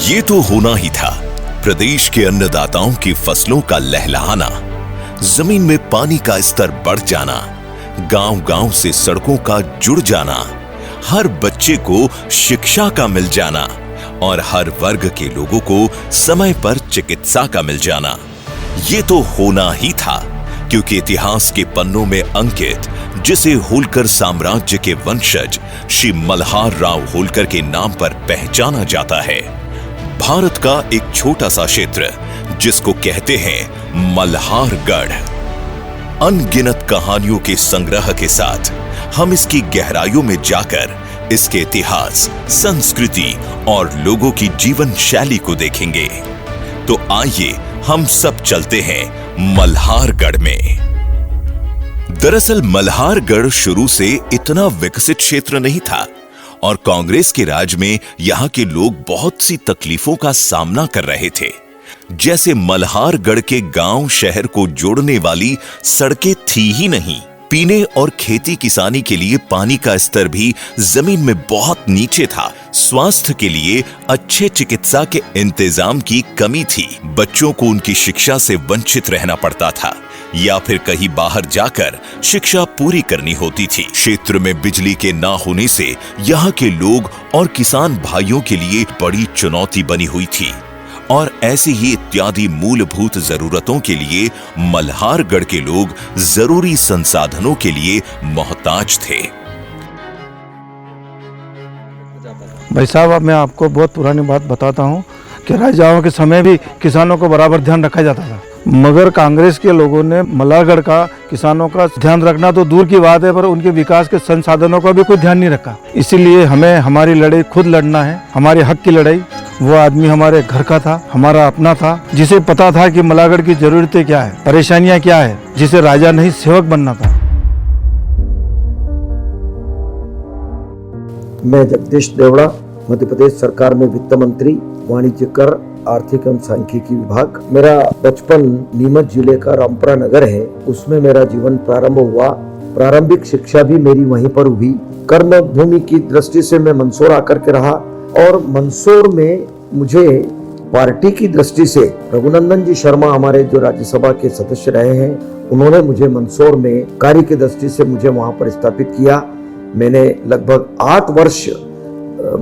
ये तो होना ही था। प्रदेश के अन्नदाताओं की फसलों का लहलहाना, जमीन में पानी का स्तर बढ़ जाना, गांव-गांव से सड़कों का जुड़ जाना, हर बच्चे को शिक्षा का मिल जाना और हर वर्ग के लोगों को समय पर चिकित्सा का मिल जाना। ये तो होना ही था, क्योंकि इतिहास के पन्नों में अंकित, जिसे होलकर साम्राज्य के वंशज श्री मल्हार राव होलकर के नाम पर पहचाना जाता है, भारत का एक छोटा सा क्षेत्र जिसको कहते हैं मल्हारगढ़। अनगिनत कहानियों के संग्रह के साथ हम इसकी गहराइयों में जाकर इसके इतिहास, संस्कृति और लोगों की जीवन शैली को देखेंगे। तो आइए हम सब चलते हैं मल्हारगढ़ में। दरअसल मल्हारगढ़ शुरू से इतना विकसित क्षेत्र नहीं था और कांग्रेस के राज में यहां के लोग बहुत सी तकलीफों का सामना कर रहे थे। जैसे मल्हारगढ़ के गांव शहर को जोड़ने वाली सड़कें थी ही नहीं, पीने और खेती किसानी के लिए पानी का स्तर भी जमीन में बहुत नीचे था, स्वास्थ्य के लिए अच्छे चिकित्सा के इंतजाम की कमी थी, बच्चों को उनकी शिक्षा से वंचित रहना पड़ता था या फिर कहीं बाहर जाकर शिक्षा पूरी करनी होती थी। क्षेत्र में बिजली के ना होने से यहाँ के लोग और किसान भाइयों के लिए बड़ी चुनौती बनी हुई थी और ऐसी ही इत्यादि मूलभूत जरूरतों के लिए मल्हारगढ़ के लोग जरूरी संसाधनों के लिए मोहताज थे। भाई साहब, अब मैं आपको बहुत पुरानी बात बताता हूँ कि राजाओं के समय भी किसानों को बराबर ध्यान रखा जाता था, मगर कांग्रेस के लोगों ने मल्हारगढ़ का किसानों का ध्यान रखना तो दूर की बात है, पर उनके विकास के संसाधनों का भी कोई ध्यान नहीं रखा। इसीलिए हमें हमारी लड़ाई खुद लड़ना है, हमारे हक की लड़ाई। वो आदमी हमारे घर का था, हमारा अपना था, जिसे पता था कि मल्हारगढ़ की जरूरतें क्या है, परेशानियां क्या है, जिसे राजा नहीं सेवक बनना था। मैं जगदीश देवड़ा, मध्य प्रदेश सरकार में वित्त मंत्री, वाणिज्य कर, आर्थिक एवं सांख्यिकी विभाग। मेरा बचपन नीमच जिले का रामपुरा नगर है, उसमें मेरा जीवन प्रारंभ हुआ। प्रारंभिक शिक्षा भी मेरी वहीं पर हुई। कर्म भूमि की दृष्टि से मैं मंदसौर आकर के रहा और मंदसौर में मुझे पार्टी की दृष्टि से रघुनंदन जी शर्मा, हमारे जो राज्यसभा के सदस्य रहे हैं, उन्होंने मुझे मंदसौर में कार्य की दृष्टि से मुझे वहां पर स्थापित किया। मैंने लगभग 8 वर्ष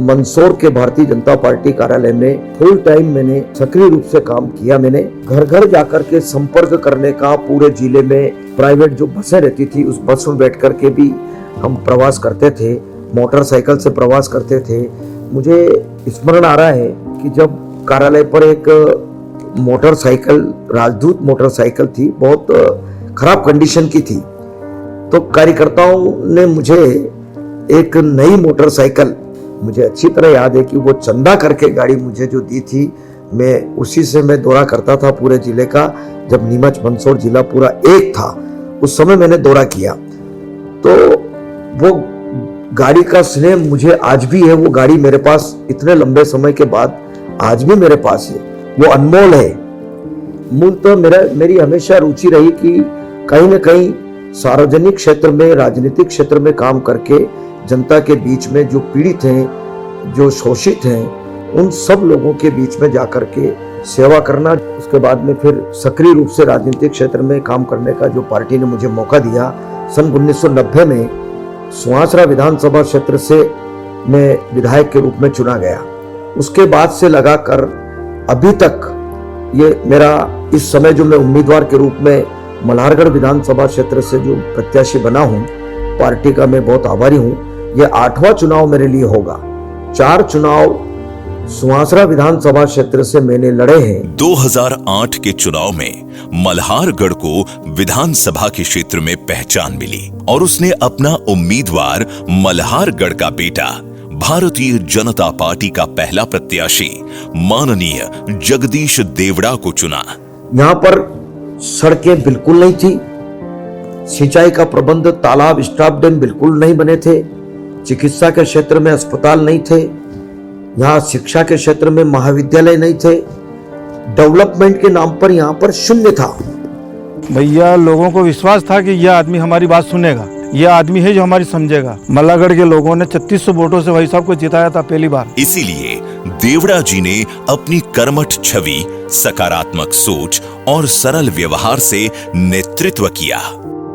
मंदसौर के भारतीय जनता पार्टी कार्यालय में फुल टाइम मैंने सक्रिय रूप से काम किया। मैंने घर घर जाकर के संपर्क करने का, पूरे जिले में प्राइवेट जो बसें रहती थी उस बस में बैठ करके भी हम प्रवास करते थे, मोटरसाइकिल से प्रवास करते थे। मुझे स्मरण आ रहा है कि जब कार्यालय पर एक मोटरसाइकिल, राजदूत मोटरसाइकिल थी, बहुत खराब कंडीशन की थी, तो कार्यकर्ताओं ने मुझे एक नई मोटरसाइकिल, मुझे अच्छी तरह याद है कि वो चंदा करके गाड़ी मुझे जो दी थी, मैं उसी से मैं दौरा करता था पूरे जिले का। जब नीमच मंदसौर जिला पूरा एक था, उस समय मैंने दौरा किया, तो वो गाड़ी का स्नेह मुझे आज भी है। वो गाड़ी मेरे पास इतने लंबे समय के बाद आज भी मेरे पास है, वो अनमोल है। मूल तो मेरी हमेशा रुचि रही कि कहीं न कहीं सार्वजनिक क्षेत्र में, राजनीतिक क्षेत्र में काम करके जनता के बीच में जो पीड़ित हैं, जो शोषित हैं, उन सब लोगों के बीच में जाकर के सेवा करना। उसके बाद में फिर सक्रिय रूप से राजनीतिक क्षेत्र में काम करने का जो पार्टी ने मुझे मौका दिया, सन 1990 में सुहासरा विधानसभा क्षेत्र से मैं विधायक के रूप में चुना गया। उसके बाद से लगाकर अभी तक ये मेरा इस समय जो मैं उम्मीदवार के रूप में मल्हारगढ़ विधानसभा क्षेत्र से जो प्रत्याशी बना हूं, पार्टी का मैं बहुत आभारी हूं। ये 8वां चुनाव मेरे लिए होगा। 4 चुनाव सुहासरा विधानसभा क्षेत्र से मैंने लड़े हैं। 2008 के चुनाव में मल्हारगढ़ को विधानसभा के क्षेत्र में पहचान मिली और उसने अपना उम्मीदवार मल्हारगढ़ का बेटा, भारतीय जनता पार्टी का पहला प्रत्याशी माननीय जगदीश देवड़ा को चुना। यहाँ पर सड़कें बिल्कुल नहीं थी, सिंचाई का प्रबंध, तालाब, स्टाफ डैम बिल्कुल नहीं बने थे, चिकित्सा के क्षेत्र में अस्पताल नहीं थे, यहाँ शिक्षा के क्षेत्र में महाविद्यालय नहीं थे, डेवलपमेंट के नाम पर यहाँ पर शून्य था। भैया, लोगों को विश्वास था कि यह आदमी हमारी बात सुनेगा। ये आदमी है जो हमारी समझेगा। मल्लागढ़ के लोगों ने 3600 वोटों से भाई साहब को जिताया था पहली बार। इसीलिए देवड़ा जी ने अपनी कर्मठ छवि, सकारात्मक सोच और सरल व्यवहार से नेतृत्व किया।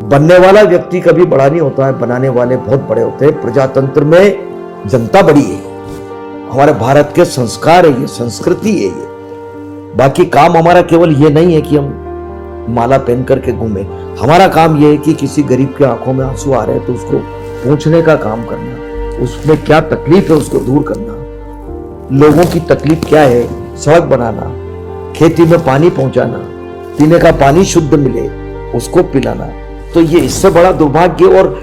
बनने वाला व्यक्ति कभी बड़ा नहीं होता है, बनाने वाले बहुत बड़े होते हैं। प्रजातंत्र में जनता बड़ी है, हमारे भारत के संस्कार है, ये संस्कृति है। ये बाकी काम हमारा केवल ये नहीं है कि हम माला पहन करके घूमे। हमारा काम ये है कि किसी गरीब के आंखों में आंसू आ रहे हैं तो उसको पूछने का काम करना, उसमें क्या तकलीफ है उसको दूर करना, लोगों की तकलीफ क्या है, सड़क बनाना, खेती में पानी पहुंचाना, पीने का पानी शुद्ध मिले उसको पिलाना। तो ये इससे बड़ा दुर्भाग्य और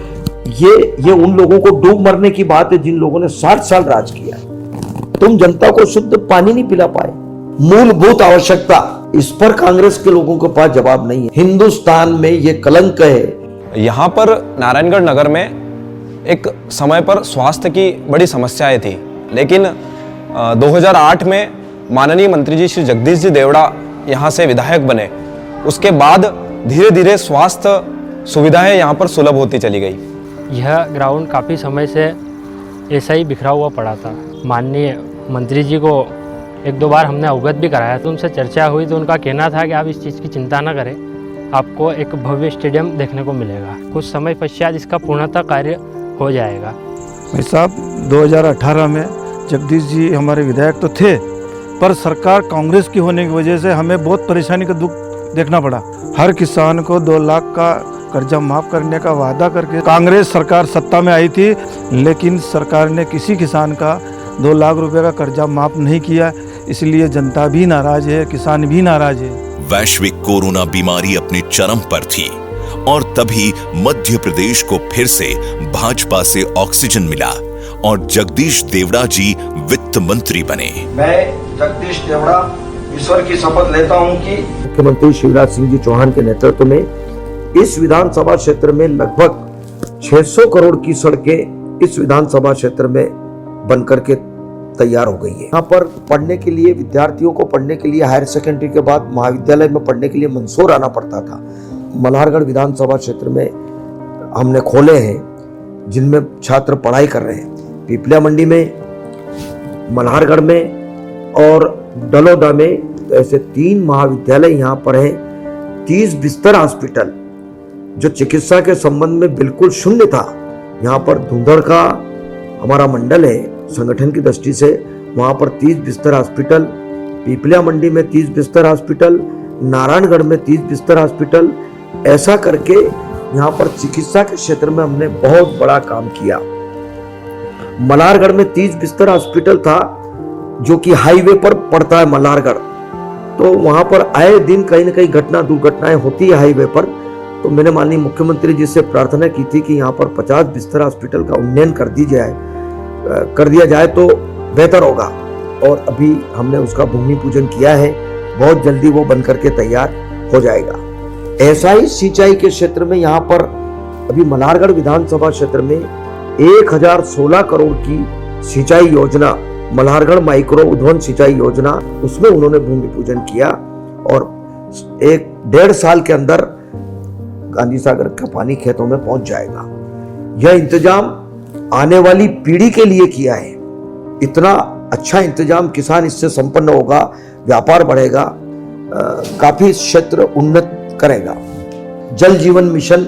ये उन लोगों को डूब मरने की बात है जिन लोगों ने 60 साल राज किया। तुम जनता को शुद्ध पानी नहीं पिला पाए। मूलभूत आवश्यकता, इस पर कांग्रेस के लोगों के पास जवाब नहीं है। हिंदुस्तान में ये कलंक है। यहाँ पर नारायणगढ़ नगर में एक समय पर स्वास्थ्य की बड़ी समस्याएं थी, लेकिन 2008 में माननीय मंत्री जी श्री जगदीश जी देवड़ा यहाँ से विधायक बने। उसके बाद धीरे धीरे स्वास्थ्य सुविधाएं यहाँ पर सुलभ होती चली गई। यह ग्राउंड काफ़ी समय से ऐसा ही बिखरा हुआ पड़ा था। माननीय मंत्री जी को 1-2 बार हमने अवगत भी कराया, तो उनसे चर्चा हुई तो उनका कहना था कि आप इस चीज़ की चिंता न करें, आपको एक भव्य स्टेडियम देखने को मिलेगा। कुछ समय पश्चात इसका पूर्णतः कार्य हो जाएगा। भाई साहब 2018 में जगदीश जी हमारे विधायक तो थे, पर सरकार कांग्रेस की होने की वजह से हमें बहुत परेशानी का दुख देखना पड़ा। हर किसान को 2 लाख का कर्जा माफ करने का वादा करके कांग्रेस सरकार सत्ता में आई थी, लेकिन सरकार ने किसी किसान का 2 लाख रुपए का कर्जा माफ नहीं किया। इसलिए जनता भी नाराज है, किसान भी नाराज है। वैश्विक कोरोना बीमारी अपने चरम पर थी और तभी मध्य प्रदेश को फिर से भाजपा से ऑक्सीजन मिला और जगदीश देवड़ा जी वित्त मंत्री बने। मैं जगदीश देवड़ा ईश्वर की शपथ लेता हूं कि मुख्यमंत्री शिवराज सिंह जी चौहान के नेतृत्व में इस विधानसभा क्षेत्र में लगभग 600 करोड़ की सड़कें इस विधानसभा क्षेत्र में बनकर के तैयार हो गई है। यहाँ पर पढ़ने के लिए, विद्यार्थियों को पढ़ने के लिए हायर सेकेंडरी के बाद महाविद्यालय में पढ़ने के लिए मंदसौर आना पड़ता था। मल्हारगढ़ विधानसभा क्षेत्र में हमने खोले हैं जिनमें छात्र पढ़ाई कर रहे हैं। पिपलिया मंडी में, मल्हारगढ़ में और डलोदा में ऐसे 3 महाविद्यालय यहाँ पर हैं। 30 बिस्तर हॉस्पिटल जो चिकित्सा के संबंध में बिल्कुल शून्य था, यहाँ पर धुंधड़ का हमारा मंडल है संगठन की दृष्टि से, वहां पर 30 बिस्तर हॉस्पिटल, पिपलिया मंडी में 30 बिस्तर हॉस्पिटल, नारायणगढ़ में 30 बिस्तर हॉस्पिटल, ऐसा करके यहाँ पर चिकित्सा के क्षेत्र में हमने बहुत बड़ा काम किया। मल्हारगढ़ में 30 बिस्तर हॉस्पिटल था जो कि हाईवे पर पड़ता है मल्हारगढ़, तो वहां पर आए दिन कहीं न कहीं दुर्घटनाएं होती है हाईवे पर। तो मैंने माननीय मुख्यमंत्री जी से प्रार्थना की थी कि यहाँ पर 50 बिस्तर हॉस्पिटल का उन्नयन कर दिया जाए तो बेहतर होगा, और अभी हमने उसका भूमि पूजन किया है। बहुत जल्दी वो बनकर के तैयार हो जाएगा। ऐसा ही सिंचाई के क्षेत्र में यहाँ पर अभी मल्हारगढ़ विधानसभा क्षेत्र में 1016 करोड़ की सिंचाई योजना, मल्हारगढ़ माइक्रो उद्वन सिंचाई योजना, उसमें उन्होंने भूमि पूजन किया और 1-1.5 साल के अंदर गांधी सागर का पानी खेतों में पहुंच जाएगा। यह इंतजाम आने वाली पीढ़ी के लिए किया है। इतना अच्छा इंतजाम, किसान इससे संपन्न होगा, व्यापार बढ़ेगा, काफी क्षेत्र उन्नत करेगा। जल जीवन मिशन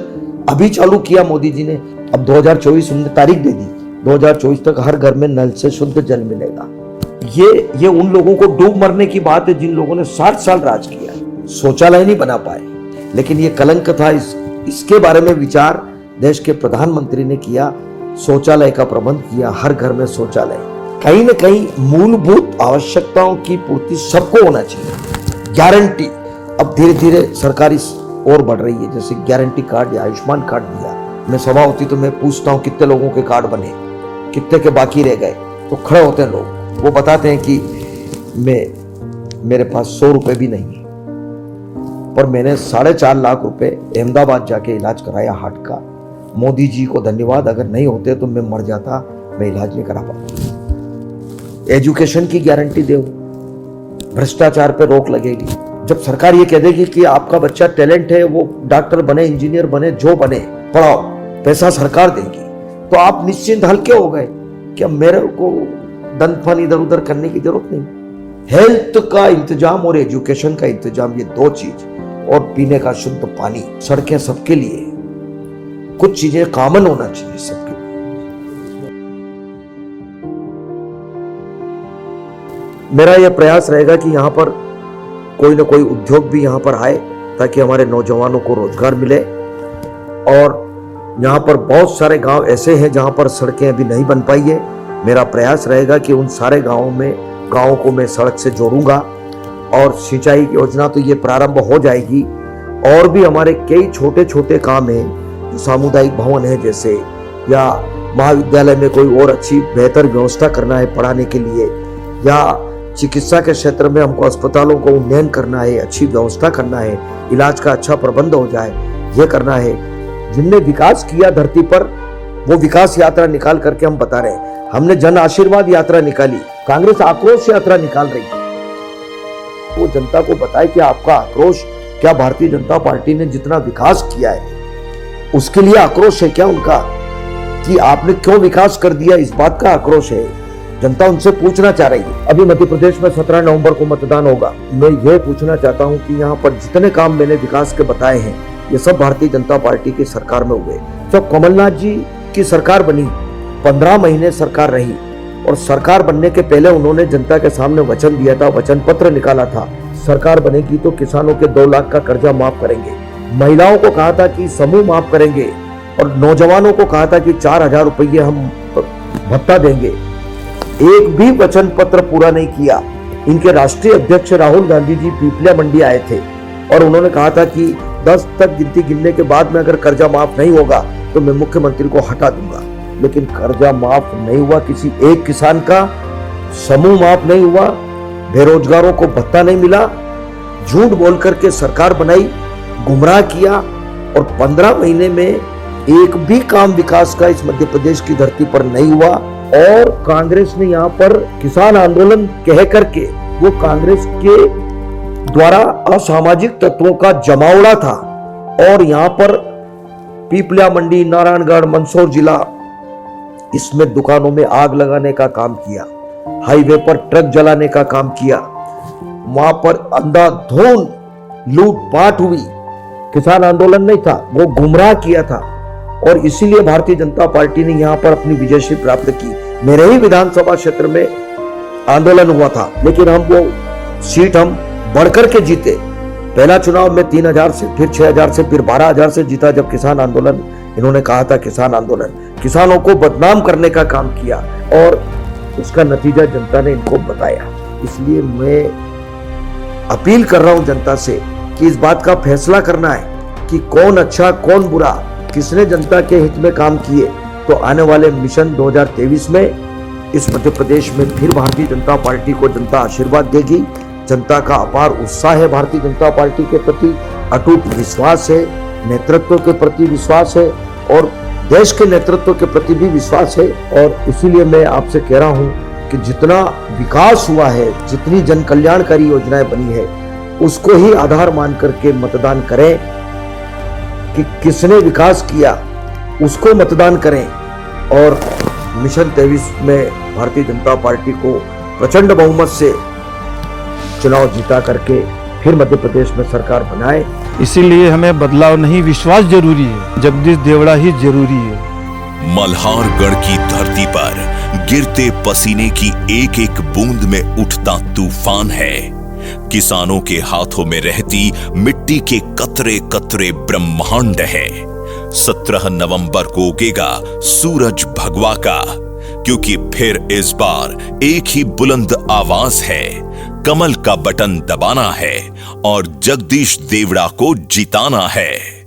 अभी चालू किया मोदी जी ने, अब 2024 उन्होंने तारीख दे दी, 2024 तक हर घर में नल से शुद्ध जल मिलेगा। ये उन लोगों को डूब मरने की बात है जिन लोगों ने 60 साल राज किया, शौचालय नहीं बना पाए, लेकिन ये कलंक था। इसके बारे में विचार देश के प्रधानमंत्री ने किया, शौचालय का प्रबंध किया, हर घर में शौचालय। कहीं न कहीं मूलभूत आवश्यकताओं की पूर्ति सबको होना चाहिए। गारंटी अब धीरे धीरे सरकारी और बढ़ रही है, जैसे गारंटी कार्ड या आयुष्मान कार्ड दिया। मैं सभा होती तो मैं पूछता हूँ कितने लोगों के कार्ड बने, कितने के बाकी रह गए, तो खड़े होते हैं लोग, वो बताते हैं कि मेरे पास 100 रुपए भी नहीं है, पर मैंने 4.5 लाख रुपए अहमदाबाद जाके इलाज कराया हार्ट का। मोदी जी को धन्यवाद, अगर नहीं होते तो मैं मर जाता, मैं इलाज नहीं करा पाता। एजुकेशन की गारंटी दो, भ्रष्टाचार पे रोक लगेगी। जब सरकार ये कह देगी कि आपका बच्चा टैलेंट है, वो डॉक्टर बने, इंजीनियर बने, जो बने, पढ़ाओ, पैसा सरकार देगी, तो आप निश्चिंत हल्के हो गए कि अब मेरे को दंड इधर उधर करने की जरूरत नहीं। हेल्थ का इंतजाम और एजुकेशन का इंतजाम, ये दो चीज, और पीने का शुद्ध पानी, सड़कें सबके लिए, कुछ चीजें कॉमन होना चाहिए सबके लिए। मेरा यह प्रयास रहेगा कि यहाँ पर कोई ना कोई उद्योग भी यहाँ पर आए ताकि हमारे नौजवानों को रोजगार मिले। और यहाँ पर बहुत सारे गांव ऐसे हैं जहाँ पर सड़कें अभी नहीं बन पाई है। मेरा प्रयास रहेगा कि उन सारे गांवों को मैं सड़क से जोड़ूंगा। और सिंचाई की योजना तो ये प्रारंभ हो जाएगी। और भी हमारे कई छोटे छोटे काम हैं, जो सामुदायिक भवन है जैसे, या महाविद्यालय में कोई और अच्छी बेहतर व्यवस्था करना है पढ़ाने के लिए, या चिकित्सा के क्षेत्र में हमको अस्पतालों को उन्नयन करना है, अच्छी व्यवस्था करना है, इलाज का अच्छा प्रबंध हो जाए, ये करना है। जिनने विकास किया धरती पर, वो विकास यात्रा निकाल करके हम बता रहे हैं। हमने जन आशीर्वाद यात्रा निकाली, कांग्रेस आक्रोश यात्रा निकाल रही है। वो जनता को बताए कि आपका आक्रोश क्या, भारतीय जनता पार्टी ने जितना विकास किया है उसके लिए आक्रोश है क्या उनका, कि आपने क्यों विकास कर दिया, इस बात का आक्रोश है। जनता उनसे पूछना चाह रही है। अभी मध्य प्रदेश में 17 नवंबर को मतदान होगा। मैं ये पूछना चाहता हूँ कि यहाँ पर जितने काम मैंने विकास के बताए हैं, ये सब भारतीय जनता पार्टी की सरकार में हुए। जब कमलनाथ जी की सरकार बनी, 15 महीने सरकार रही, और सरकार बनने के पहले उन्होंने जनता के सामने वचन दिया था, वचन पत्र निकाला था, सरकार बनेगी तो किसानों के 2 लाख का कर्जा माफ करेंगे, महिलाओं को कहा था कि समूह माफ करेंगे, और नौजवानों को कहा था कि 4000 रुपये हम भत्ता देंगे। एक भी वचन पत्र पूरा नहीं किया। इनके राष्ट्रीय अध्यक्ष राहुल गांधी जी पीपलिया मंडी आए थे और उन्होंने कहा था कि 10 तक गिनती गिनने के बाद में अगर कर्जा माफ नहीं होगा तो मैं मुख्यमंत्री को हटा दूंगा। लेकिन कर्जा माफ नहीं हुआ, किसी एक किसान का समूह माफ नहीं हुआ, बेरोजगारों को भत्ता नहीं मिला, झूठ बोल करके सरकार बनाई, गुमराह किया, और 15 महीने में एक भी काम विकास का इस मध्य प्रदेश की धरती पर नहीं हुआ। और कांग्रेस ने यहाँ पर किसान आंदोलन कह करके, वो कांग्रेस के द्वारा असामाजिक तत्वों का जमावड़ा था, और यहाँ पर पीपलिया मंडी, नारायणगढ़, मंदसौर जिला, इसमें दुकानों में आग लगाने का काम किया, हाईवे पर ट्रक जलाने का काम किया, वहां पर अंधाधुंध लूटपाट हुई। किसान आंदोलन नहीं था, वो गुमराह किया था, और इसीलिए भारतीय जनता पार्टी ने यहाँ पर अपनी विजयश्री प्राप्त की। मेरे ही विधानसभा क्षेत्र में आंदोलन हुआ था, लेकिन हम वो सीट हम बढ़कर के जीते। पहला चुनाव में 3000 से, फिर 6000 से, फिर 12000 से जीता। जब किसान आंदोलन, इन्होंने कहा था किसान आंदोलन, किसानों को बदनाम करने का काम किया, और उसका नतीजा जनता ने इनको बताया। इसलिए मैं अपील कर रहा हूं जनता से कि इस बात का फैसला करना है कि कौन अच्छा कौन बुरा, किसने जनता के हित में काम किए। तो आने वाले मिशन 2023 में इस मध्य प्रदेश में फिर भारतीय जनता पार्टी को जनता आशीर्वाद देगी। जनता का अपार उत्साह है भारतीय जनता पार्टी के प्रति, अटूट विश्वास है, नेतृत्व के प्रति विश्वास है, और देश के नेतृत्व के प्रति भी विश्वास है। और इसीलिए मैं आपसे कह रहा हूं कि जितना विकास हुआ है, जितनी जन कल्याणकारी योजनाएं बनी है, उसको ही आधार मान करके मतदान करें कि किसने विकास किया, उसको मतदान करें। और मिशन 23 में भारतीय जनता पार्टी को प्रचंड बहुमत से चुनाव जीता करके फिर मध्य प्रदेश में सरकार बनाए। इसीलिए हमें बदलाव नहीं, विश्वास जरूरी है। जगदीश देवड़ा ही जरूरी है। मल्हारगढ़ की धरती पर गिरते पसीने की एक एक बूंद में उठता तूफान है। किसानों के हाथों में रहती मिट्टी के कतरे कतरे ब्रह्मांड है। 17 नवंबर को उगेगा सूरज भगवा का, क्योंकि फिर इस बार एक ही बुलंद आवाज है, कमल का बटन दबाना है और जगदीश देवड़ा को जिताना है।